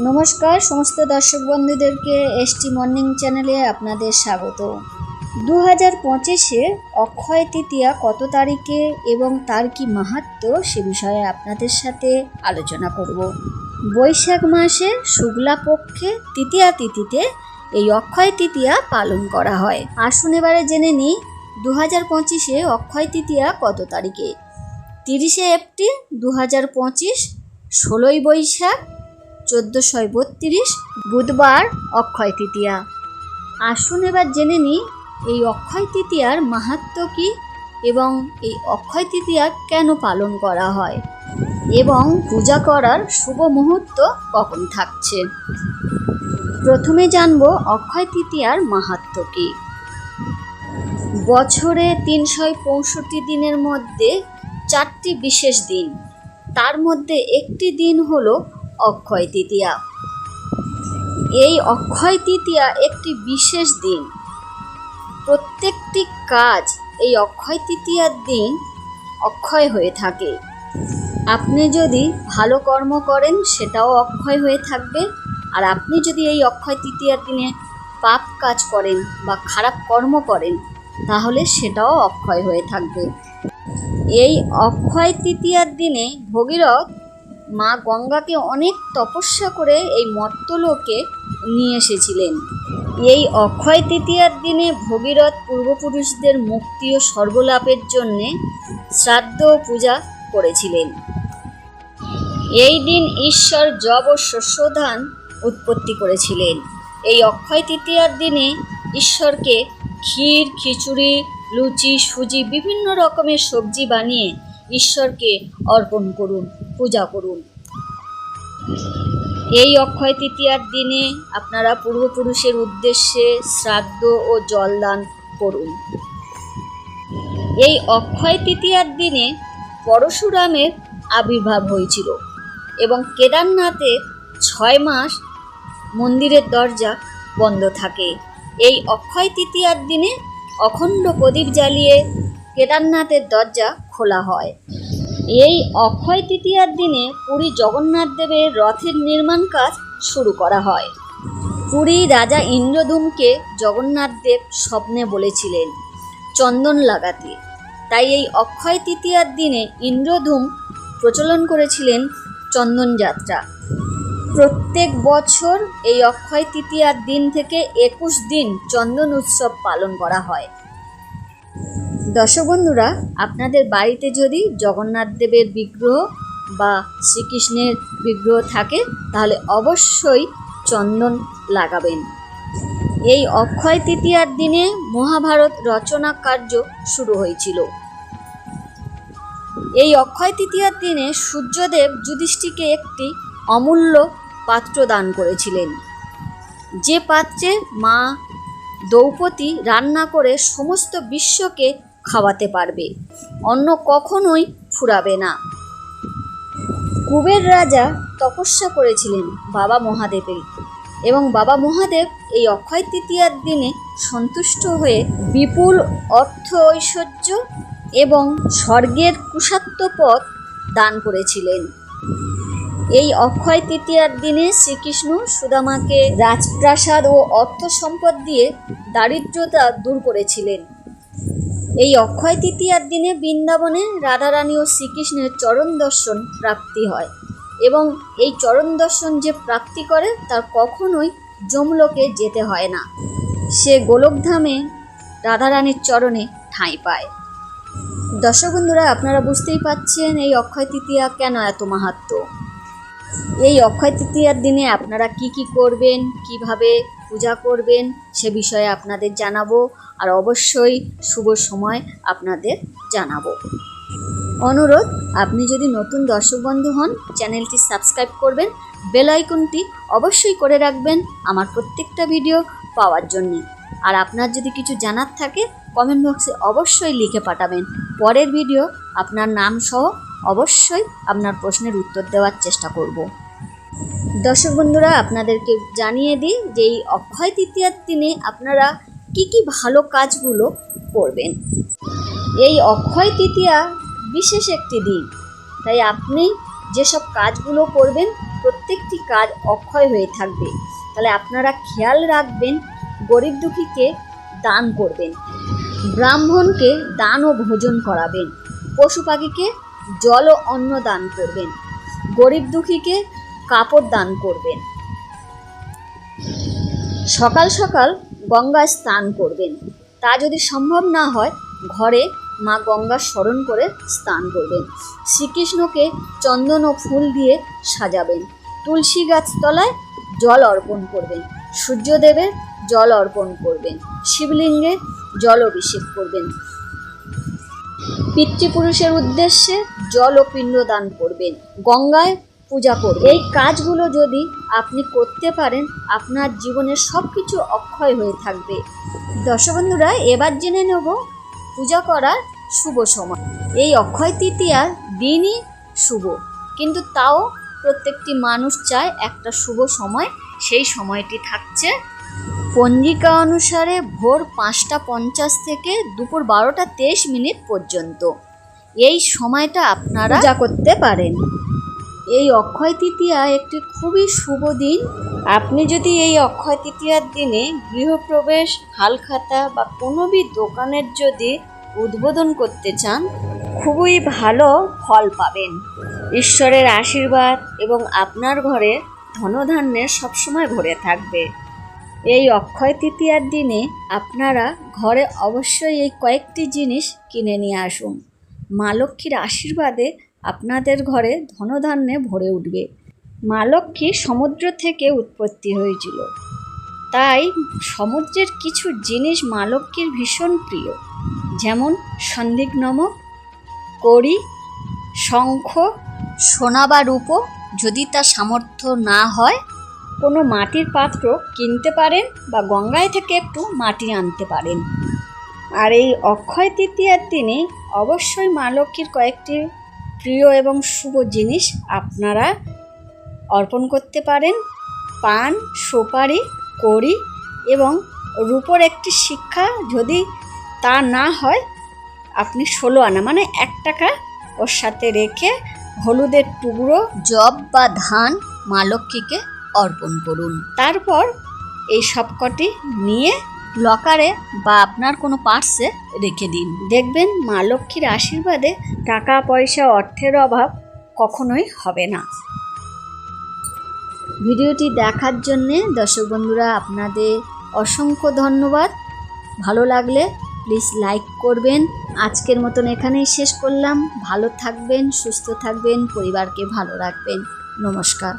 নমস্কার সমস্ত দর্শক বন্ধুদেরকে এসটি মর্নিং চ্যানেলে আপনাদের স্বাগত। 2025-এ অক্ষয় তৃতীয়া কত তারিখে এবং তার কি মাহাত্ম্য সে বিষয়ে আপনাদের সাথে আলোচনা করব। বৈশাখ মাসে শুক্লা পক্ষে তৃতীয়া তিথিতে এই অক্ষয় তৃতীয়া পালন করা হয়। আসুন এবারে জেনে নিই 2025-এ অক্ষয় তৃতীয়া কত তারিখে। 30শে এপ্রিল 2025, 16ই বৈশাখ 1432 বুধবার অক্ষয় তৃতীয়া। আসুন এবার জেনে নিই এই অক্ষয় তৃতীয়ার মাহাত্ম্য কী এবং এই অক্ষয় তৃতীয়া কেন পালন করা হয় এবং পূজা করার শুভ মুহূর্ত কখন থাকছে। প্রথমে জানব অক্ষয় তৃতীয়ার মাহাত্ম্য কী। বছরে 365 দিনের মধ্যে 4টি বিশেষ দিন, তার মধ্যে একটি দিন হলো অক্ষয় তৃতীয়া। এই অক্ষয় তৃতীয়া একটি বিশেষ দিন। প্রত্যেকটি কাজ এই অক্ষয় তৃতীয়ার দিন অক্ষয় হয়ে থাকে। আপনি যদি ভালো কর্ম করেন সেটাও অক্ষয় হয়ে থাকবে, আর আপনি যদি এই অক্ষয় তৃতীয়ার দিনে পাপ কাজ করেন বা খারাপ কর্ম করেন তাহলে সেটাও অক্ষয় হয়ে থাকবে। এই অক্ষয় তৃতীয়ার দিনে ভগীরথ মা গঙ্গাকে অনেক তপস্যা করে এই মর্ত্যলোকে নিয়ে এসেছিলেন। এই অক্ষয় তৃতীয়ার দিনে ভগীরথ পূর্বপুরুষদের মুক্তি ও সর্বলাভের জন্যে শ্রাদ্ধ ও পূজা করেছিলেন। এই দিন ঈশ্বর যব ও শস্যধান উৎপত্তি করেছিলেন। এই অক্ষয় তৃতীয়ার দিনে ঈশ্বরকে ক্ষীর, খিচুড়ি, লুচি, সুজি, বিভিন্ন রকমের সবজি বানিয়ে ঈশ্বরকে অর্পণ করুন, পূজা করুন। এই অক্ষয় তৃতীয়ার দিনে আপনারা পূর্বপুরুষের উদ্দেশ্যে শ্রাদ্ধ ও জলদান করুন। এই অক্ষয় তৃতীয়ার দিনে পরশুরামের আবির্ভাব হয়েছিল এবং কেদারনাথের 6 মাস মন্দিরের দরজা বন্ধ থাকে। এই অক্ষয় তৃতীয়ার দিনে অখণ্ড প্রদীপ জ্বালিয়ে কেদারনাথের দরজা খোলা হয়। এই অক্ষয় তৃতীয়ার দিনে পুরী জগন্নাথ দেবের রথের নির্মাণ কাজ শুরু করা হয়। পুরী রাজা ইন্দ্রদ্যুম্নকে জগন্নাথ দেব স্বপ্নে বলেছিলেন চন্দন লাগাতে, তাই এই অক্ষয় তৃতীয়ার দিনে ইন্দ্রদ্যুম্ন প্রচলন করেছিলেন চন্দন যাত্রা। প্রত্যেক বছর এই অক্ষয় তৃতীয়ার দিন থেকে 21 দিন চন্দন উৎসব পালন করা হয়। দর্শক বন্ধুরা, আপনাদের বাড়িতে যদি জগন্নাথ দেবের বিগ্রহ বা শ্রীকৃষ্ণের বিগ্রহ থাকে তাহলে অবশ্যই চন্দন লাগাবেন। এই অক্ষয় তৃতীয়ার দিনে মহাভারত রচনা কার্য শুরু হয়েছিল। এই অক্ষয় তৃতীয়ার দিনে সূর্যদেব যুধিষ্ঠিরকে একটি অমূল্য পাত্র দান করেছিলেন, যে পাত্রে মা দ্রৌপদী রান্না করে সমস্ত বিশ্বকে খাওয়াতে পারবে, অন্ন কখনোই ফুরাবে না। কুবের রাজা তপস্যা করেছিলেন বাবা মহাদেবের, এবং বাবা মহাদেব এই অক্ষয় তৃতীয়ার দিনে সন্তুষ্ট হয়ে বিপুল অর্থ ঐশ্বর্য এবং স্বর্গের কুশাত্ম পথ দান করেছিলেন। এই অক্ষয় তৃতীয়ার দিনে শ্রীকৃষ্ণ সুদামাকে রাজপ্রাসাদ ও অর্থ সম্পদ দিয়ে দারিদ্রতা দূর করেছিলেন। এই অক্ষয় তৃতীয়ার দিনে বৃন্দাবনে রাধারানী ও শ্রীকৃষ্ণের চরণ দর্শন প্রাপ্তি হয়, এবং এই চরণ দর্শন যে প্রাপ্তি করে তার কখনোই যমলোকে যেতে হয় না, সে গোলকধামে রাধারানীর চরণে ঠাঁই পায়। দর্শক বন্ধুরা, আপনারা বুঝতেই পাচ্ছেন এই অক্ষয় তৃতীয়া কেন এত মাহাত্ম্য। এই অক্ষয় তৃতীয়ার দিনে আপনারা কি কি করবেন, কিভাবে পূজা করবেন সে বিষয়ে আপনাদের জানাবো, আর অবশ্যই শুভ সময় আপনাদের জানাবো। অনুরোধ, আপনি যদি নতুন দর্শক বন্ধু হন চ্যানেলটি সাবস্ক্রাইব করবেন, বেল আইকনটি অবশ্যই করে রাখবেন আমার প্রত্যেকটা ভিডিও পাওয়ার জন্য। আর আপনার যদি কিছু জানার থাকে কমেন্ট বক্সে অবশ্যই লিখে পাঠাবেন। পরের ভিডিও আপনার নাম সহ অবশ্যই আপনার প্রশ্নের উত্তর দেওয়ার চেষ্টা করব। দর্শক বন্ধুরা, আপনাদেরকে জানিয়ে দিই যে এই অক্ষয় তৃতীয়ার দিনে আপনারা কি কি ভালো কাজগুলো করবেন। এই অক্ষয় তৃতীয়া বিশেষ একটি দিন, তাই আপনি যেসব কাজগুলো করবেন প্রত্যেকটি কাজ অক্ষয় হয়ে থাকবে। তাহলে আপনারা খেয়াল রাখবেন, গরিব দুঃখীকে দান করবেন, ব্রাহ্মণকে দান ও ভোজন করাবেন, পশু পাখিকে জল ও অন্ন দান করবেন, গরিব দুঃখীকে কাপড় দান করবেন। সকাল সকাল গঙ্গায় স্নান করবেন। তা যদি সম্ভব না হয়, ঘরে মা গঙ্গা স্মরণ করে স্নান করবেন। শ্রীকৃষ্ণকে চন্দন ও ফুল দিয়ে সাজাবেন। তুলসী গাছ তলায় জল অর্পণ করবেন। সূর্যদেবের জল অর্পণ করবেন। শিবলিঙ্গে জল অভিষেক করবেন। পিতৃপুরুষের উদ্দেশ্যে জল ও পিণ্ড দান করবেন। গঙ্গায় পূজা করবেন। এই কাজগুলো যদি আপনি করতে পারেন, আপনার জীবনের সব কিছু অক্ষয় হয়ে থাকবে। দর্শক বন্ধুরা, এবার জেনে নেব পূজা করার শুভ সময়। এই অক্ষয় তৃতীয়ার দিনই শুভ, কিন্তু তাও প্রত্যেকটি মানুষ চায় একটা শুভ সময়। সেই সময়টি থাকছে পঞ্জিকা অনুসারে ভোর 5টা 50 থেকে দুপুর 12টা 23 পর্যন্ত। এই সময়টা আপনারা পূজা করতে পারেন। এই অক্ষয় তৃতীয়া একটি খুবই শুভ দিন। আপনি যদি এই অক্ষয় তৃতীয়ার দিনে গৃহপ্রবেশ, হালখাতা বা কোনো দোকানের যদি উদ্বোধন করতে চান, খুবই ভালো ফল পাবেন। ঈশ্বরের আশীর্বাদ এবং আপনার ঘরে ধনধান্যে সবসময় ভরে থাকবে। এই অক্ষয় তৃতীয়ার দিনে আপনারা ঘরে অবশ্যই এই কয়েকটি জিনিস কিনে নিয়ে আসুন। মা লক্ষ্মীর আশীর্বাদে আপনাদের ঘরে ধনধান্যে ভরে উঠবে। মা লক্ষ্মী সমুদ্র থেকে উৎপত্তি হয়েছিল, তাই সমুদ্রের কিছু জিনিস মা লক্ষ্মীর ভীষণ প্রিয়, যেমন সন্দিগ্নমক, কড়ি, শঙ্খ, সোনা বা রূপো। যদি তা সামর্থ্য না হয়, কোনো মাটির পাত্র কিনতে পারেন বা গঙ্গায় থেকে একটু মাটি আনতে পারেন। আর এই অক্ষয় তৃতীয়ার দিনে অবশ্যই মা লক্ষ্মীর কয়েকটি প্রিয় এবং শুভ জিনিস আপনারা অর্পণ করতে পারেন। পান, সুপারি, কড়ি এবং রূপোর একটি শিক্ষা। যদি তা না হয়, আপনি 16 আনা মানে 1 টাকা ওর সাথে রেখে হলুদের টুকরো, জব বা ধান মা লক্ষ্মীকে অর্পণ করুন। তারপর এই সবকটি নিয়ে লকারে বা আপনার কোনো পার্সে রেখে দিন। দেখবেন মা লক্ষ্মীর আশীর্বাদে টাকা পয়সা, অর্থের অভাব কখনোই হবে না। ভিডিওটি দেখার জন্যে দর্শক বন্ধুরা আপনাদের অসংখ্য ধন্যবাদ। ভালো লাগলে প্লিজ লাইক করবেন। আজকের মতন এখানেই শেষ করলাম। ভালো থাকবেন, সুস্থ থাকবেন, পরিবারকে ভালো রাখবেন। নমস্কার।